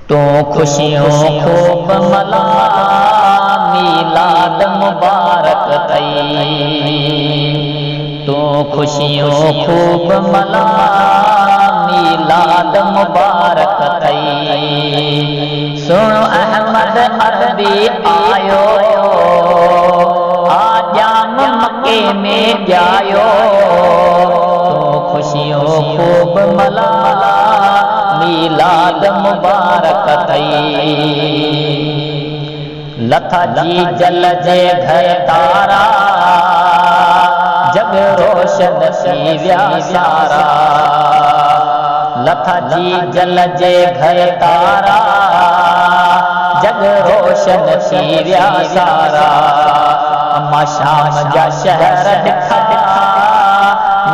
तू खुशियों खूब मला, मीलाद मुबारक थई। तू खुशियों खूब मला, मीलाद मुबारक थई। सुनो अहमद अरबी आयो, आजाम मक्के में जायो। तू खुशियों खूब मला, मीलाद मुबारक थई। लथा जी जल जे घर तारा, जग रोशन थी विया सारा। लथा जी जल जे घर तारा, जग रोशन थी विया सारा। अम्मा शाम जा शहर ॾिठा,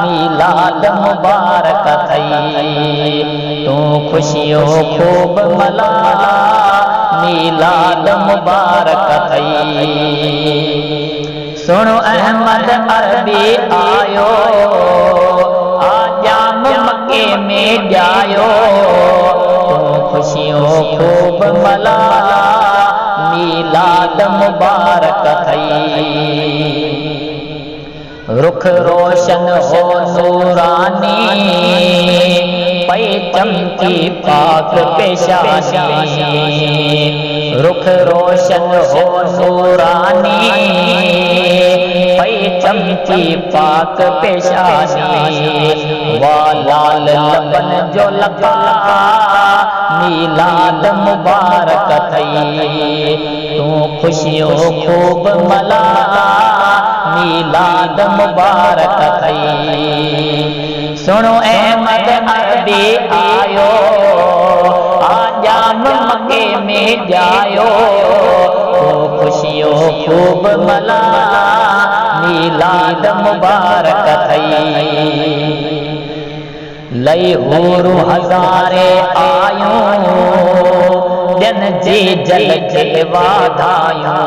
मीलाद मुबारक थई। तू खुशियों खूब मला, मीलाद मुबारक थई। सुनो अहमद अरबी आयो, आजाम मक्के में जायो। तू खुशियों खूब मला, मीलाद मुबारक थई। रुख रोशन हो नूरानी, पै चमकी पाक पेशानी। रुख रोशन हो नूरानी, पै चमकी पाक पेशानी। वाह लाल लबन जो लबा, मीलाद मुबारक थई। तू खुशियों खूब मला, मीलाद मुबारक थई। सुनो अहमद अरबी आयो, आजाम मक्के में जायो। तू खुशियों खूब मला, मीलाद मुबारक थई। लई हूरू हज़ारे आयूं, ॾियन जी जल के वाधायूं।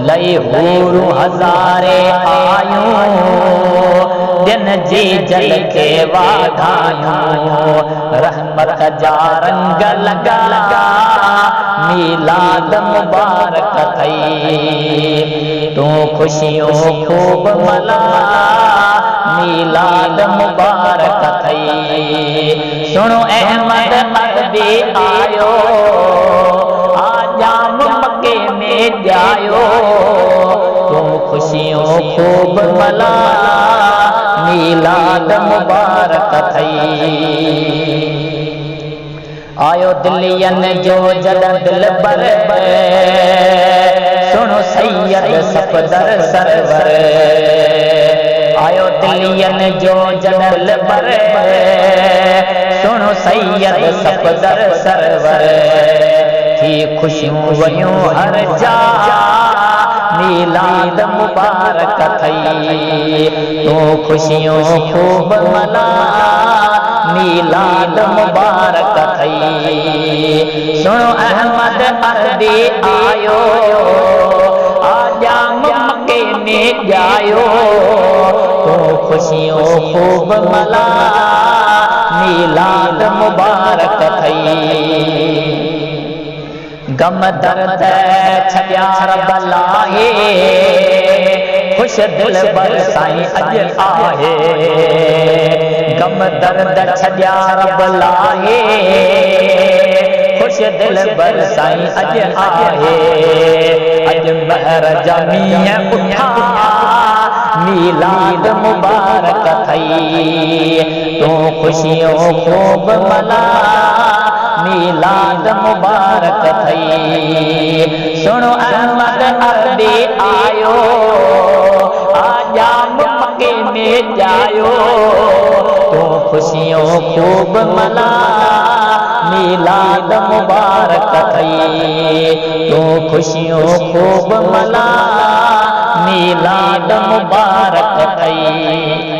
लई हूरू हज़ारे आयूं, ॾियन जी जल के वाधायूं। रहमत जा रंग लगा, मीलाद मुबारक थई। तू खुशियों खूब मला, मीलाद मुबारक थई। सुनो अहमद अरबी आयो, आजाम मक्के में जायो। तू खुशियों खूब मला, मीलाद मुबारक थई। आयो दिलियन जो जल दिल पर, सुनो सैयद सफदर सरवर। आयो दिलियन जो जल पर, सुनो सैयद सफदर सरवर। थी खुशियों वयूं हर जा, मीलाद मुबारक थई। तू खुशियों खूब मला, मीलाद मुबारक थई। सुनो अहमद अरबी आयो, आजाम मक्के में जायो। तू खुशियों खूब मला, मीलाद मुबारक थई। गम दर्द छॾिया रब लाहे, खुश दिल बर साईं अॼु आहे। गम दर्द छॾिया रब लाहे, खुश दिल बर साईं अॼु आहे। अॼु महर जा मींहं उठा, मीलाद मुबारक थई। तू खुशियों खूब मला, मीलाद मुबारक थई। सुनो अहमद अरबी आयो, आजाम मक्के में जायो। तू खुशियों खूब मला, मीलाद मुबारक थई। तू खुशियों खूब मला, मीलाद मुबारक थई।